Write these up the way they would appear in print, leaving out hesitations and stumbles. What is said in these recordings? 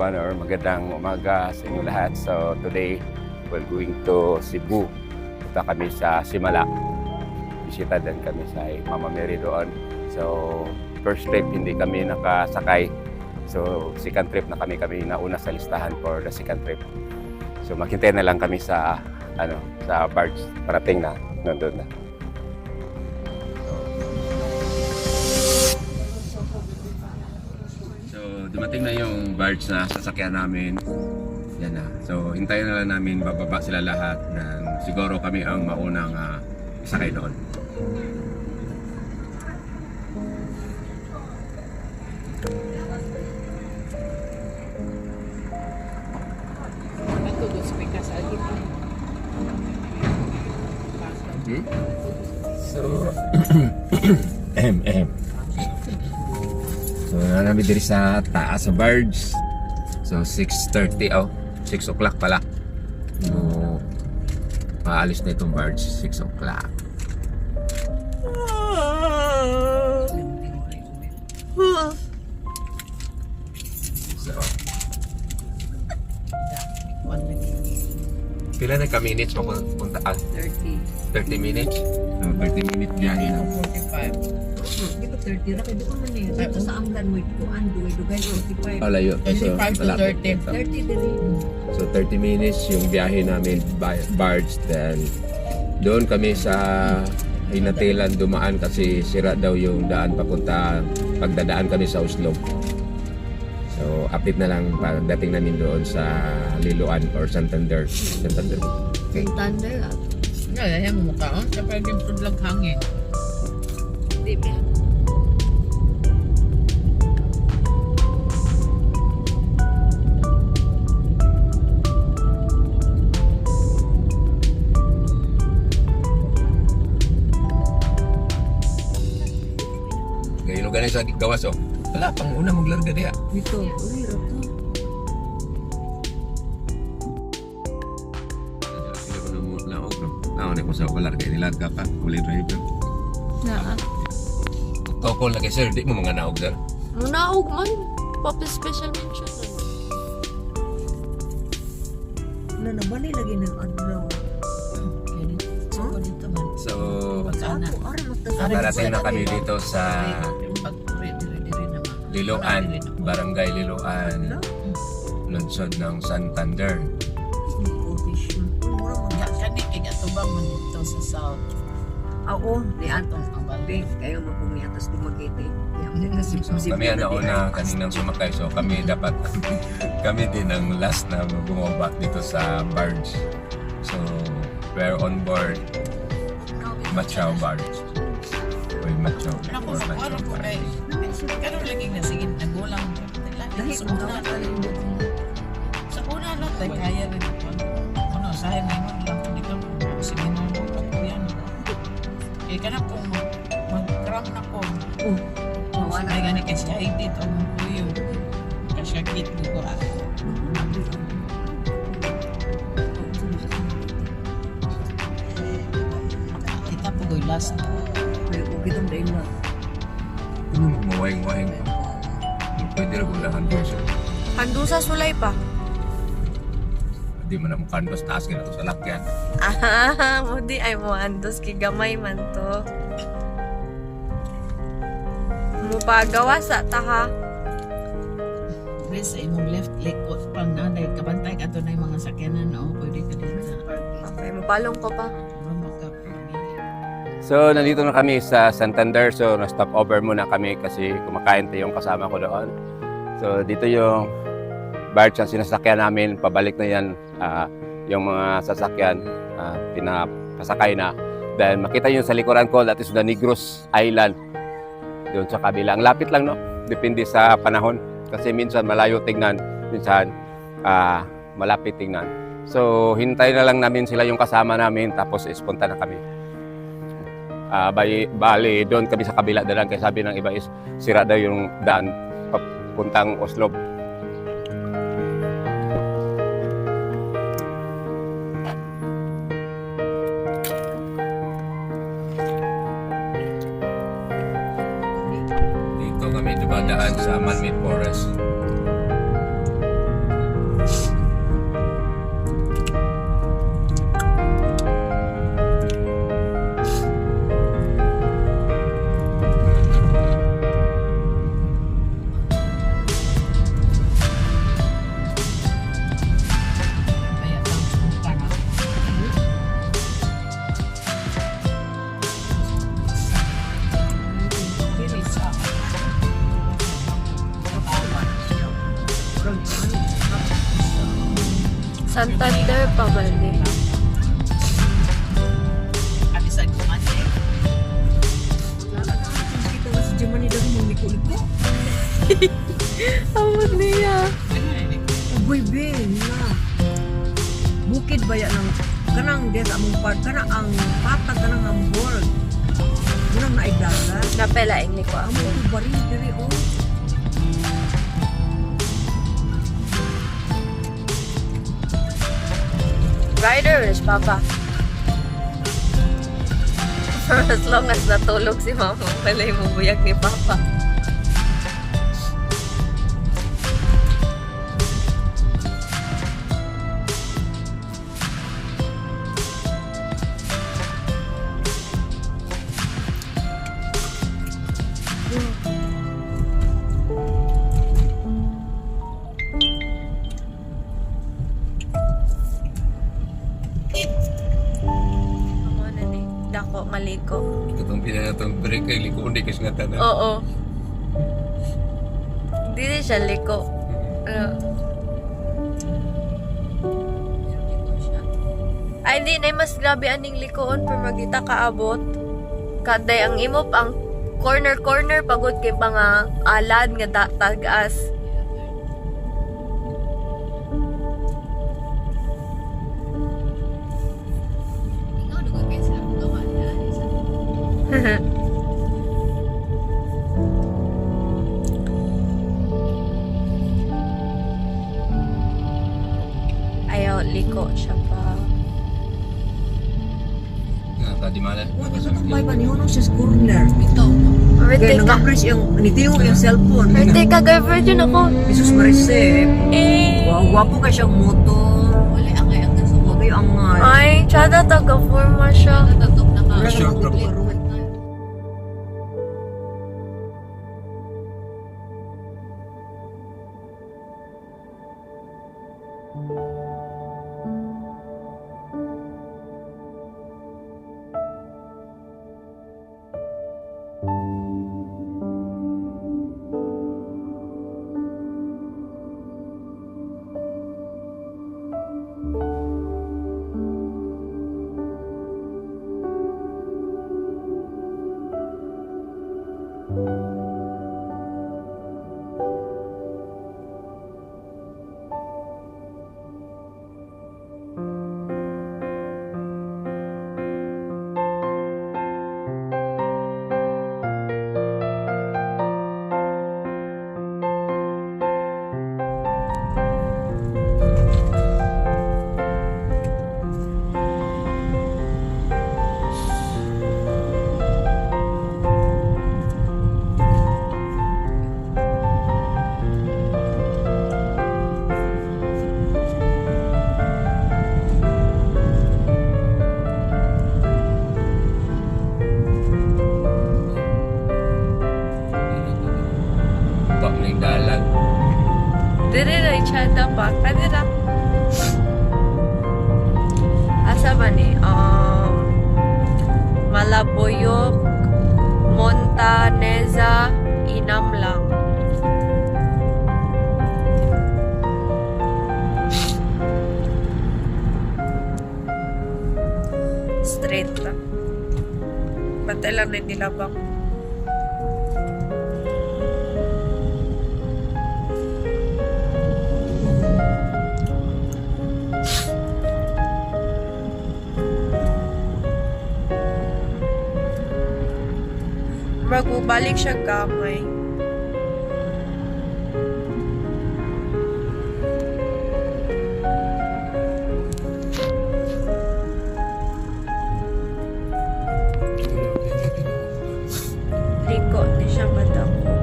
everyone, or magandang umaga sa inyo lahat. So today we're going to Cebu. Punta kami sa Simala. Bisita din kami sa Mama Mary doon. So first trip hindi kami nakasakay. So second trip na kami nauna sa listahan for the second trip. So maghintay na lang kami sa sa barge, parating na nandun na. Dumating na yung barge na sasakyan namin. Yan na. So, hintayin na lang namin bababa sila lahat. Dan siguro kami ang maunang isakay doon. So, So, namin diri sa taas sa barge. So, 6:30, 6 o'clock pala. So, paalis na itong barge, 6 o'clock. So, pila na ka-minutes papunta? 30 minutes? So, 30 minutes biyahe na. 45. Di ba 30 na? Kaya di ko man yun. Ito sa Anglan mo ito. Dugay 45. Layo. 25 to 30. 30 din. So 30 minutes yung biyahe namin by barge. Then doon kami sa Hinatilan dumaan kasi sira daw yung daan papunta, pagdadaan kami sa Oslo. So update na lang pagdating namin doon sa Liloan or Santander. Santander ah. Nga, yan mo mukha. Kapag yung tudlag hangin. Di ba? Ngayon ganun sa gawas wala pang una maglarga diya. Dito, hirap to. Naon ko sa larga nilarga pa, uli driver. Naa. Tokol na kay sir, di mo mga naog sir. Naog man. Papa special mention. Nabali lagi ng ano. Dito man. So, Darating na kami dito sa Liloan, Barangay Liloan, lungsod ng Santander. Sa south. Oo, di atong ang balik. Kayo mapumiyatas di magkiti. So, kami ang nauna kaninang sumakay. So kami dapat, kami din ang last na bumaba dito sa barge. So, we're on board Machao barge. Or Machao. Or Machao barge. Karoon lagi na, sige, nagulang. Sa una lang, tayo kaya rin. Sahay na yun lang. Hindi ka sige na yan. Kaya ka na kung mag-cram na ko. Ay gani kasi ay dito ang kuyo. Kasi kit ko ko kita po goy last. May ukitong dahil na. Mawayang-wayang pa. Pwede rin kung handusa. Handusa sulay pa. Hindi mo na mong kandos, taas ka na ito sa lakyan. Mudi ay mo handos kigamay man to. Mupagawa sa taha. Please sa imong left leg ko pang nanay kabantay ka to na yung mga sakyanan pwede ka din sa Okay, mapalong ko pa. So, nandito na kami sa Santander. So, na-stop over muna kami kasi kumakain tayo yung kasama ko doon. So, dito yung barge ang sinasakyan namin. Pabalik na yan yung mga sasakyan. Pinapasakay na. Then, makita nyo sa likuran ko, that is the Negros Island. Doon sa kabila. Ang lapit lang, no? Depende sa panahon. Kasi minsan malayo tingnan. Minsan malapit tingnan. So, hintay na lang namin sila yung kasama namin. Tapos, ispunta na kami. Bali, doon kami sa kabila dalang kaya sabi ng iba is sira daw yung daan papuntang Oslo. Dito kami dumadaan sa man-made forest. Santander pa ba ni? Abi sa kumante. Kita na si Germany daw mong liko-liko. Amot niya. Uboy, Ben, na. Bukid ba yan ng kanang des among part, kanang ang patag, kanang ang board. Munang naidagat. Napelaing ni ko Amo ako. ko bari, diri, oh. Rider is papa. For as long as natulog si mama, pala yung bubuyag ni papa. Ano na ni? Dako, maliko. Itong pinatong break kay liko hindi kasi nga tanan. Oo. Dili siya liko. Ay, di na mas grabe aning likoon pero magita kaabot. Kaday ang imop ang corner pagod kay mga alad nga tagas. Ikaw dugo kay sila gawa na isa. Ayaw, liko siya pa. Nga tadi malam. Wala sa tukbay pa niyo nung siya sa corner. Ito. Kaya Merte ka. nag-press yung, nitiyo yung cellphone. Merte ka, girlfriend yun ako. Jesus Marise. Eh. Wow, wapo ka siyang motor. Wala ang kaya ang nasubo. Huwag kayo ang Ay, tsada taga-forma siya. Natutog na ka. Sure, bro. Ning dalan. Dire na tsada pa. Kanira. Asa ba ni? Malaboyok, Montaneza, Inam lang. Straight lang. Bantay lang na nilabang. Magbalik siya gamay. Liko, di siya madako.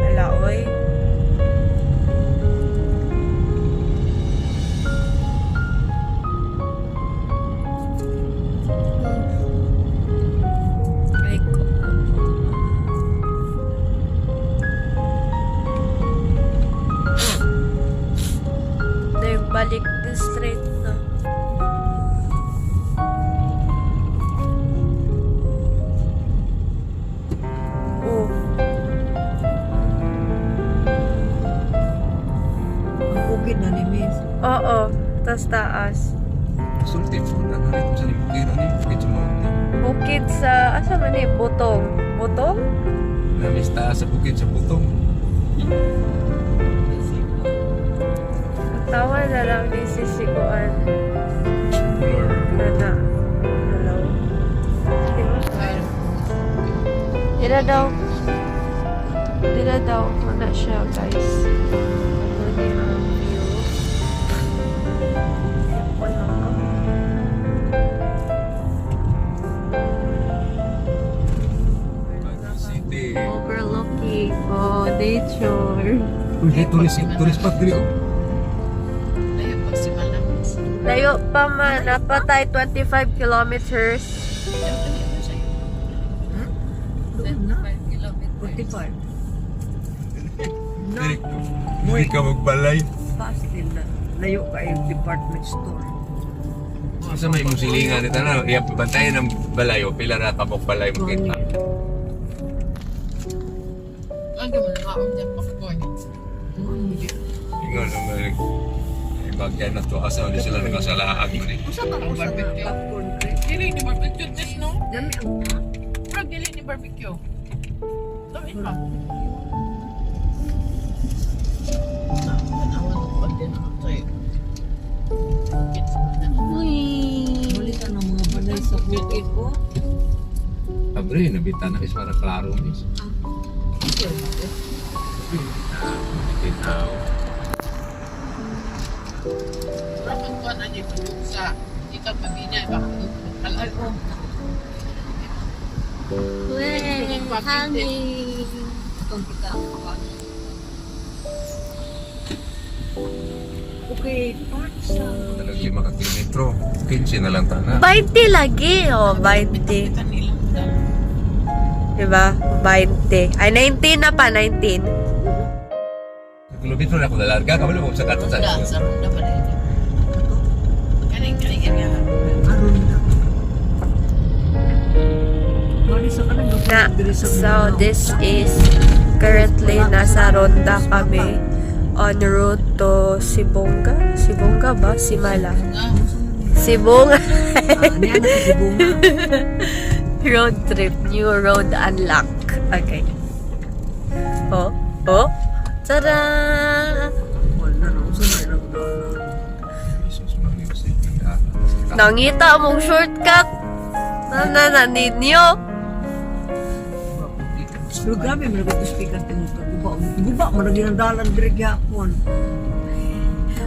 Ala, oy. mas taas. Sulti po na rin sa bukid ni bukid sa mountain. Bukid sa, asa man ni? Butong. Butong? Namis taas sa bukid sa butong. Tawa na lang ni Sisiguan. Floor. Nana. Hello. Dila daw. Dila daw. Wala siya, guys. Ano niya ang view. Wala ka. City. Overlooking. Oh, nature. Uy, tourist spot diri. Layo pag si Malang. Layo pa man. Napatay 25 kilometers. Doon na. 5 kilometers. 45. No. Hindi ka magbalay. Pastil na. Layo ka yung department store. Sa may mong silingan ito na, iya bantayan ng balay o pila na kabok balay mo kita. Ang gaman na ako dyan popcorn. Ingon naman. Ibagyan na to asa hindi sila nagkasalahan mo ni. Usa ka usa na popcorn cake. Dili ni barbecue this no? Dami ang Pero dili ni barbecue. Dami pa. Tanawan ko pa din ako sa'yo. Balita ng mga balay sa bukid ko. Abre, nabitan na is para klaro ni. Tinaw. Pero kung kuha na niya yung sa ikaw pabina, baka kalay ko. Wey, hangin. Itong kita. Okay, park sa... Talagang 5 ka kilometro. 15 na lang tana. 20 lagi. Oh, 20. Kanila. Diba? 20. Ay, 19 na pa. 19. Kilometro na ako nalarga. Kabalo mo sa kato sa Wala, sa ronda pa rin. Kaning area. Aron na. Bali sa kanang Na, diri sa so Mindanao. this is currently nasa Ronda kami on route to Sibonga. Sibonga ba? Simala. Sibonga. Niya na si Bunga. Road trip. New road unlock. Okay. Oh. Oh. Tada! Wala na. Usa na ilang Nangita mong shortcut. Na ninyo. Pero grabe, malagot to speaker tingin ka. Guba, maragi ng dalan diri gyapon.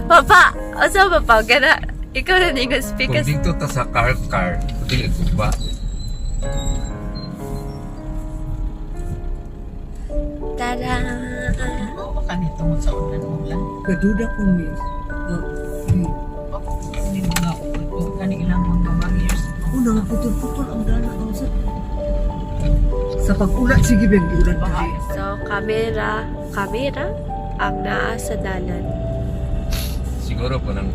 Papa, asa ba pa? Gana, ikaw na ninyo speak Kung dito ta sa car, dili ko ba? Tada! Oo, kanito mo sa ulan mo lang. Kaduda ko miss. Hindi mo nga ako kanilang mga years. Ako na nga putol-putol ang dalan. Sa pag-ulat, sige ba yung ulan pa? So, camera ang naa sa dalan. Siguro po nang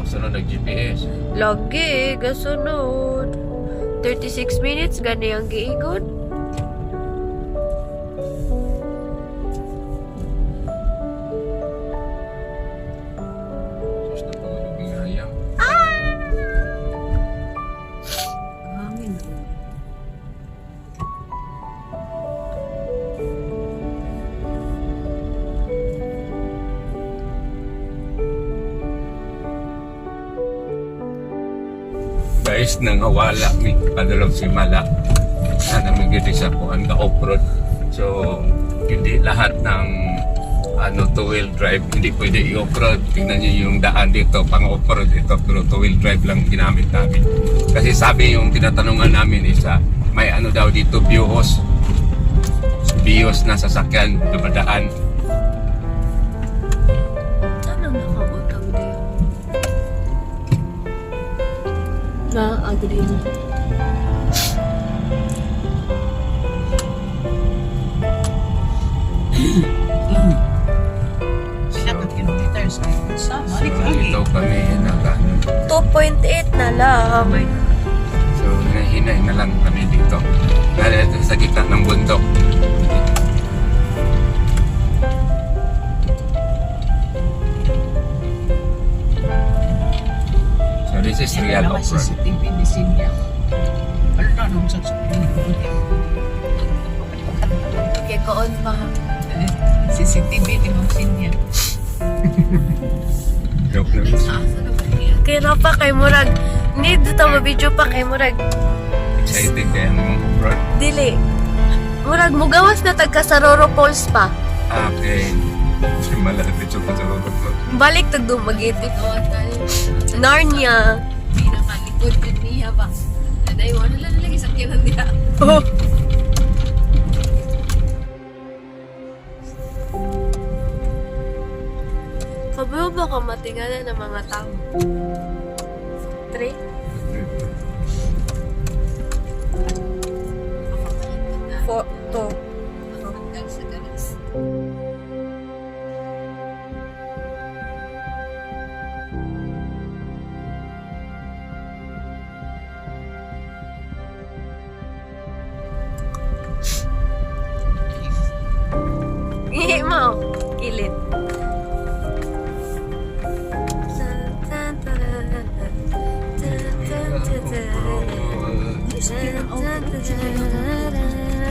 sunod ng GPS. Lagi, gasunod. 36 minutes, gani ang giingon. Sus na pangulubing hayang. Hangin na. Guys, nang awala mi padulong si Mala. Sana magiging sa puan ka off-road. So, hindi lahat ng two-wheel drive, hindi pwede i-off-road. Tingnan niyo yung daan dito, pang off-road ito, pero two-wheel drive lang ginamit namin. Kasi sabi yung tinatanungan namin isa, may ano daw dito, BIOS na sasakyan, dumadaan. Anong nakabutang din? Na-agree na. Dapat kilometers. Sama. Dito kami nagano. 2.8 na lang. So, hinahinay na lang kami dito. Dahil ito sa gitna ng bundok. Sinyal Wala ka off-road. CCTV ni Sinya. Ano na nung sa Kaya koon pa. CCTV ni Ma'am Sinya. Joke lang. Kaya na pa kay Murag. Need dito video pa kay Murag. Excited kaya ng mga off-road. Dili. Murag mugawas na tagka sa Roro Falls pa. Okay. Simala at ito ko sa off-road. Balik tag dumagit. Narnia. Pinakalikod yun niya ba? Anay, wala lang lagi sakyanan niya. Oh. Kabayo ba ka matingalan ng mga tao? 3? Photo. Sa garas. Ihi mo. Kilit.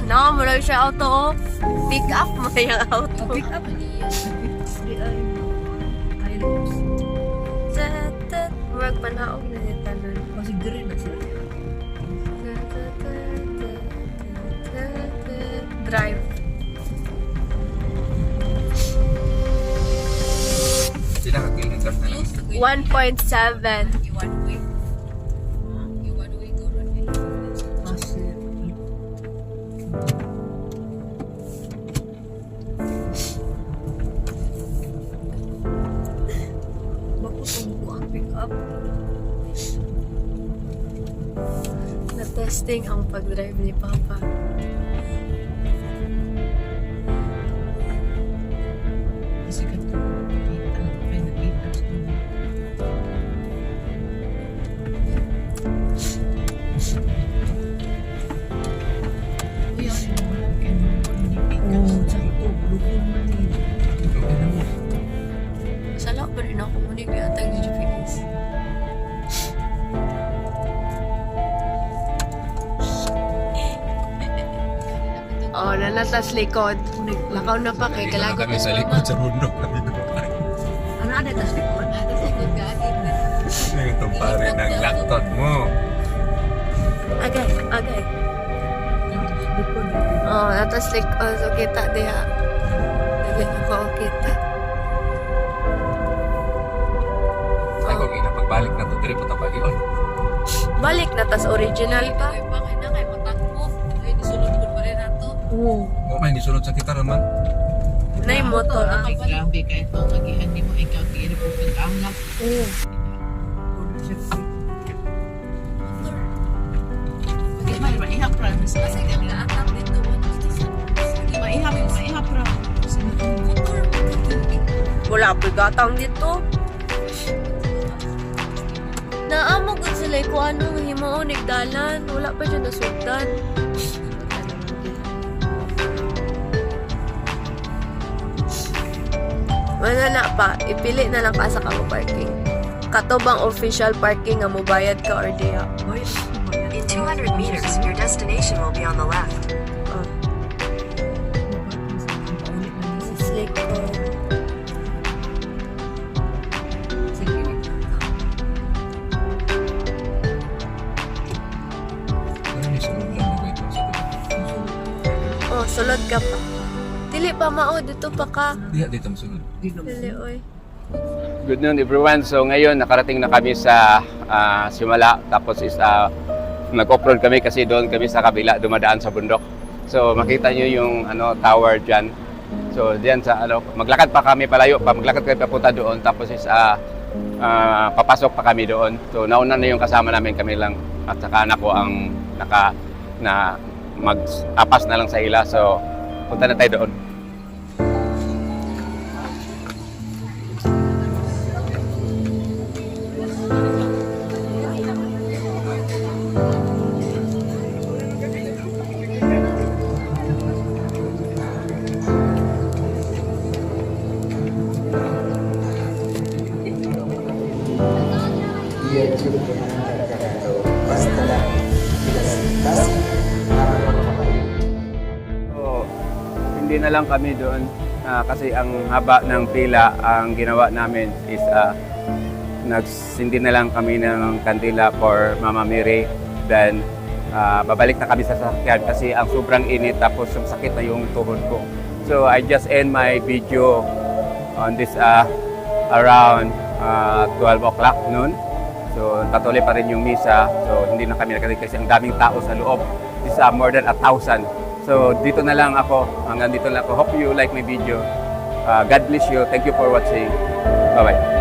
No, mula siya auto. Oh. Pick up mo yung auto. Pick up niya. Murag panaog na yung tanan. Kasi green na sila. Drive. Sila kakilintar na lang. 1.7. Iwan way. Iwan way ko ron. Kasi, bakit ko ang pick up? Na-testing ang pag-drive ni Papa. Kasi kato, nakita, may nakita sa kanya. Kuya, ano yung mga kaya Oo, sakto. Lugong man eh. Sala pa rin ako muna yung atag ni GPS. Oh, nanatas likod. Lakaw na pa kay kalagot kami ni sa Mama. likod sa bundok kami. Ano ada tas likod? Ada sa ikot ka atin na. Ito pare ng laktot mo. Agay, agay. Likod eh. Oh, natas likod. So, kita diha. Dili ako kita. Ay, kung pagbalik na to, dili po tapos yun. Balik na tas original pa. Kaya pa kayo na kayo matakbo. Ay, nisulod ko pa rin nato. Oo. O may nisunod sa kita naman. Na yung motor. Ay, grabe kayo ito. Nagihan ni mo ikaw. Kaya po pag-angap. Oo. Hindi ba, maihap ra. Kasi kami na-atap dito. Maihap ra. Motor. Wala pa gatang dito. Naamog gud sila kung anong himuon nigdalan. Wala pa dyan nasugdan. Wala na pa. Ipili na lang ka sa kamo parking. Katobang official parking nga mobayad ka or diya. In 200 meters, your destination will be on the left. Oh. Slick ko. Ano nisunod lang mo ito sa Oh, sulod ka pa. Dili pa mao dito pa ka. dito masunod. Dili oy. Good noon everyone. So ngayon nakarating na kami sa Simala. Tapos is nag-off-road kami kasi doon kami sa kabila dumadaan sa bundok. So makita nyo yung tower dyan. So diyan sa maglakad pa kami palayo pa. Maglakad kami papunta doon. Tapos is papasok pa kami doon. So nauna na yung kasama namin, kami lang at saka anak ko ang mag-apas na lang sa ila. So punta na tayo doon. Yeah, Hindi na lang kami doon kasi ang haba ng pila. Ang ginawa namin is nagsindi na lang kami ng kandila for Mama Mary. Then babalik na kami sa sasakyan kasi ang sobrang init tapos sakit na yung tuhod ko. So I just end my video on this around 12 o'clock noon. So patuloy pa rin yung misa. So hindi na kami nakatid kasi ang daming tao sa loob. This more than 1,000. So dito na lang ako. Hanggang dito lang ako. Hope you like my video. God bless you. Thank you for watching. Bye-bye.